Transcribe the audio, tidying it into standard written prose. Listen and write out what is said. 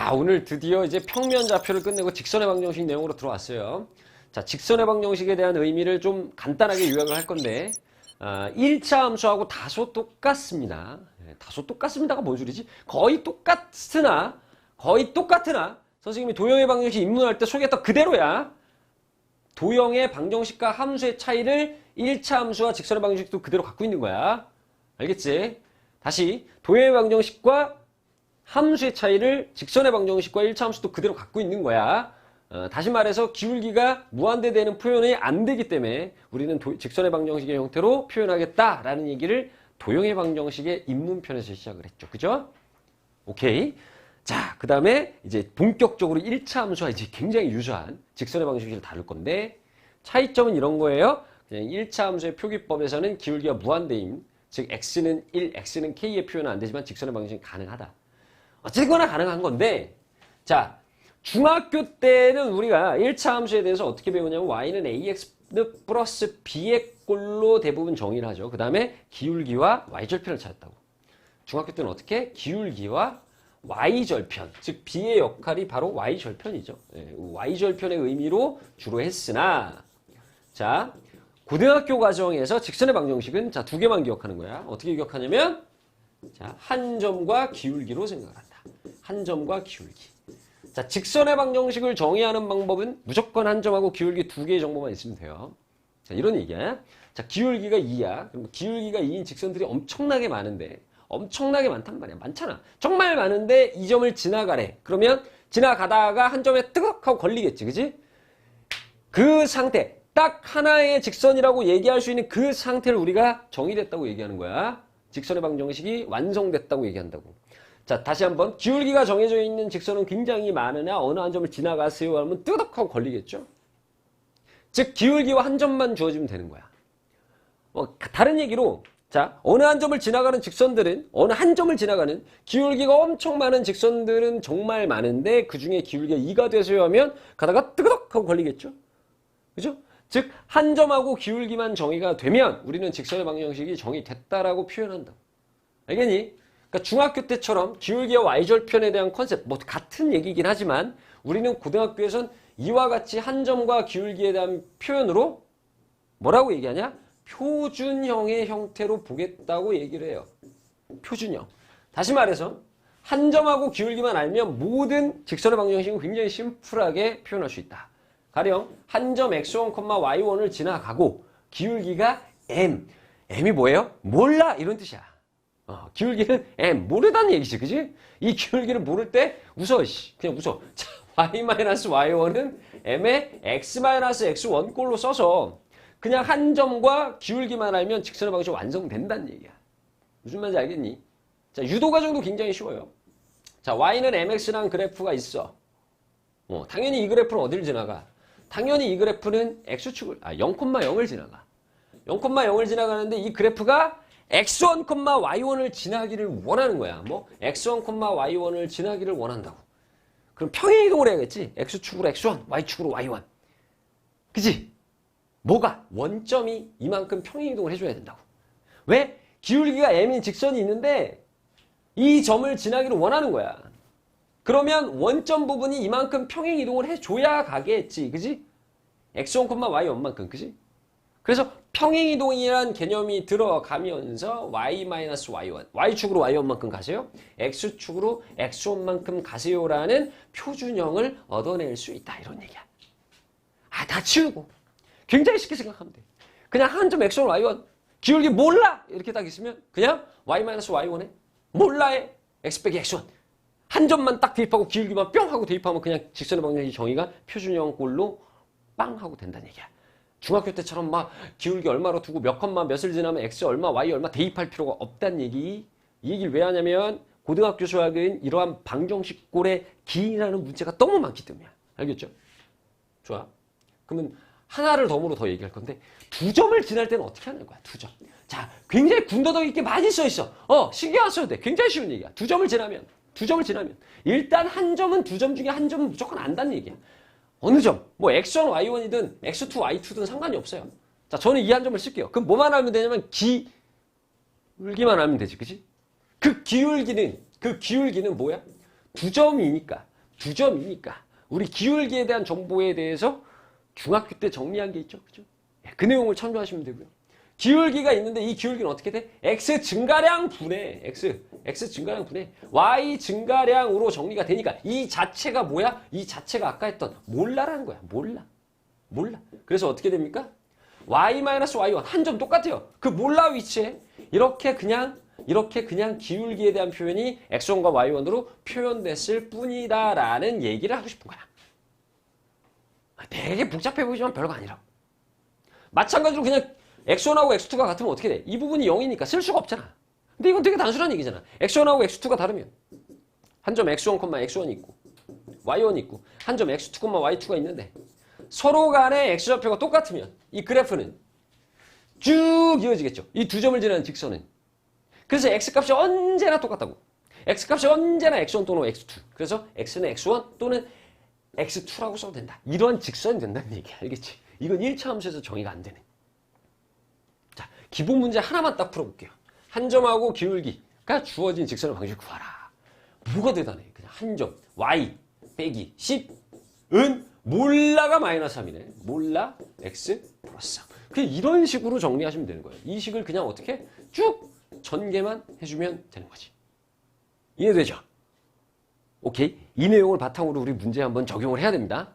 자, 오늘 드디어 이제 평면 좌표를 끝내고 직선의 방정식 내용으로 들어왔어요. 자, 직선의 방정식에 대한 의미를 좀 간단하게 요약을 할 건데, 1차 함수하고 다소 똑같습니다. 다소 똑같습니다가 뭔 소리지? 거의 똑같으나, 선생님이 도형의 방정식 입문할 때 소개했던 그대로야. 도형의 방정식과 함수의 차이를 1차 함수와 직선의 방정식도 그대로 갖고 있는 거야. 알겠지? 다시, 도형의 방정식과 함수의 차이를 직선의 방정식과 1차 함수도 그대로 갖고 있는 거야. 다시 말해서 기울기가 무한대되는 표현이 안 되기 때문에 우리는 직선의 방정식의 형태로 표현하겠다라는 얘기를 도형의 방정식의 입문편에서 시작을 했죠. 그죠? 오케이. 자, 그 다음에 이제 본격적으로 1차 함수와 이제 굉장히 유사한 직선의 방정식을 다룰 건데, 차이점은 이런 거예요. 그냥 1차 함수의 표기법에서는 기울기가 무한대임, 즉 x는 1, x는 k의 표현은 안 되지만 직선의 방정식이 가능하다. 어쨌거나 가능한 건데, 자, 중학교 때는 우리가 1차 함수에 대해서 어떻게 배우냐면 y는 ax 플러스 b의 꼴로 대부분 정의를 하죠. 그 다음에 기울기와 y절편을 찾았다고. 중학교 때는 어떻게? 기울기와 y절편, 즉 b의 역할이 바로 y절편이죠. y절편의 의미로 주로 했으나, 자, 고등학교 과정에서 직선의 방정식은 자, 두 개만 기억하는 거야. 어떻게 기억하냐면, 자, 한 점과 기울기로 생각한다. 한 점과 기울기. 자, 직선의 방정식을 정의하는 방법은 무조건 한 점하고 기울기 두 개의 정보만 있으면 돼요. 자, 이런 얘기야. 자, 기울기가 2야. 그럼 기울기가 2인 직선들이 엄청나게 많은데, 엄청나게 많단 말이야. 많잖아. 정말 많은데 이 점을 지나가래. 그러면 지나가다가 한 점에 뜨겁 하고 걸리겠지. 그지? 그 상태, 딱 하나의 직선이라고 얘기할 수 있는 그 상태를 우리가 정의됐다고 얘기하는 거야. 직선의 방정식이 완성됐다고 얘기한다고. 자, 다시 한번. 기울기가 정해져 있는 직선은 굉장히 많으나 어느 한 점을 지나가세요 하면 뜨덕하고 걸리겠죠. 즉 기울기와 한 점만 주어지면 되는 거야. 다른 얘기로, 자, 어느 한 점을 지나가는 직선들은, 어느 한 점을 지나가는 기울기가 엄청 많은 직선들은 정말 많은데 그 중에 기울기가 2가 되세요 하면 가다가 뜨덕하고 걸리겠죠. 그죠? 즉 한 점하고 기울기만 정의가 되면 우리는 직선의 방정식이 정의됐다라고 표현한다. 알겠니? 그러니까 중학교 때처럼 기울기와 y절편에 대한 컨셉, 뭐 같은 얘기긴 하지만 우리는 고등학교에선 이와 같이 한 점과 기울기에 대한 표현으로 뭐라고 얘기하냐? 표준형의 형태로 보겠다고 얘기를 해요. 표준형. 다시 말해서 한 점하고 기울기만 알면 모든 직선의 방정식은 굉장히 심플하게 표현할 수 있다. 가령 한 점 x1, y1을 지나가고 기울기가 m. m이 뭐예요? 몰라 이런 뜻이야. 기울기는 m. 모르다는 얘기지. 그지? 이 기울기를 모를 때 웃어. 그냥 웃어. 자, y-y1은 m의 x-x1 꼴로 써서 그냥 한 점과 기울기만 알면 직선의 방정식이 완성된다는 얘기야. 무슨 말인지 알겠니? 자, 유도 과정도 굉장히 쉬워요. 자, y는 mx라는 그래프가 있어. 당연히 이 그래프는 어디를 지나가? 당연히 이 그래프는 x축을, 0,0을 지나가. 0,0을 지나가는데 이 그래프가 x1, y1을 지나기를 원하는 거야. x1, y1을 지나기를 원한다고. 그럼 평행이동을 해야겠지? x축으로 x1, y축으로 y1. 그치? 뭐가? 원점이 이만큼 평행이동을 해줘야 된다고. 왜? 기울기가 m인 직선이 있는데 이 점을 지나기를 원하는 거야. 그러면 원점 부분이 이만큼 평행이동을 해줘야 가겠지. 그지? x1, y1만큼. 그지? 그래서 평행이동이란 개념이 들어가면서 y-y1, y축으로 y1만큼 가세요. x축으로 x1만큼 가세요라는 표준형을 얻어낼 수 있다. 이런 얘기야. 다 치우고. 굉장히 쉽게 생각하면 돼. 그냥 한 점 x1, y1, 기울기 몰라! 이렇게 딱 있으면 그냥 y-y1에 몰라에 x 빼기 x1. 한 점만 딱 대입하고 기울기만 뿅 하고 대입하면 그냥 직선의 방정식 정의가 표준형 꼴로 빵 하고 된다는 얘기야. 중학교 때처럼 막 기울기 얼마로 두고 몇 컴마 몇을 지나면 x 얼마, y 얼마 대입할 필요가 없다는 얘기. 이 얘기를 왜 하냐면 고등학교 수학은 이러한 방정식 꼴의 기인이라는 문제가 너무 많기 때문이야. 알겠죠? 좋아. 그러면 하나를 덤으로 더 얘기할 건데 두 점을 지날 때는 어떻게 하는 거야? 두 점. 자, 굉장히 군더더기 있게 많이 써 있어. 신경 안 써도 돼. 굉장히 쉬운 얘기야. 두 점을 지나면 일단 한 점은 두 점 중에 한 점은 무조건 안다는 얘기야. 어느 점? x1, y1이든 x2, y2든 상관이 없어요. 자, 저는 이 한 점을 쓸게요. 그럼 뭐만 알면 되냐면 기울기만 알면 되지. 그치? 그 기울기는 뭐야? 두 점이니까 두 점이니까 우리 기울기에 대한 정보에 대해서 중학교 때 정리한 게 있죠. 그죠? 그 내용을 참조하시면 되고요. 기울기가 있는데 이 기울기는 어떻게 돼? x 증가량 분의 x 증가량 분의 y 증가량으로 정리가 되니까 이 자체가 뭐야? 이 자체가 아까 했던 몰라라는 거야. 몰라. 그래서 어떻게 됩니까? y-y1 한 점 똑같아요. 그 몰라 위치에 이렇게 그냥 기울기에 대한 표현이 x1과 y1으로 표현됐을 뿐이다라는 얘기를 하고 싶은 거야. 되게 복잡해 보이지만 별거 아니라고. 마찬가지로 그냥 x1하고 x2가 같으면 어떻게 돼? 이 부분이 0이니까 쓸 수가 없잖아. 근데 이건 되게 단순한 얘기잖아. x1하고 x2가 다르면 한 점 x1, x1이 있고 y1이 있고 한 점 x2, y2가 있는데 서로 간의 x좌표가 똑같으면 이 그래프는 쭉 이어지겠죠. 이 두 점을 지나는 직선은. 그래서 x값이 언제나 똑같다고. x값이 언제나 x1 또는 x2. 그래서 x는 x1 또는 x2라고 써도 된다. 이런 직선이 된다는 얘기야. 알겠지? 이건 1차 함수에서 정의가 안 되네. 자, 기본 문제 하나만 딱 풀어볼게요. 한 점하고 기울기가 주어진 직선의 방식을 구하라. 뭐가 대단해? 그냥 한 점, y 빼기 10은 몰라가 마이너스 3이네. 몰라 x 플러스 3. 그냥 이런 식으로 정리하시면 되는 거예요. 이 식을 그냥 어떻게 쭉 전개만 해주면 되는 거지. 이해되죠? 오케이? 이 내용을 바탕으로 우리 문제 한번 적용을 해야 됩니다.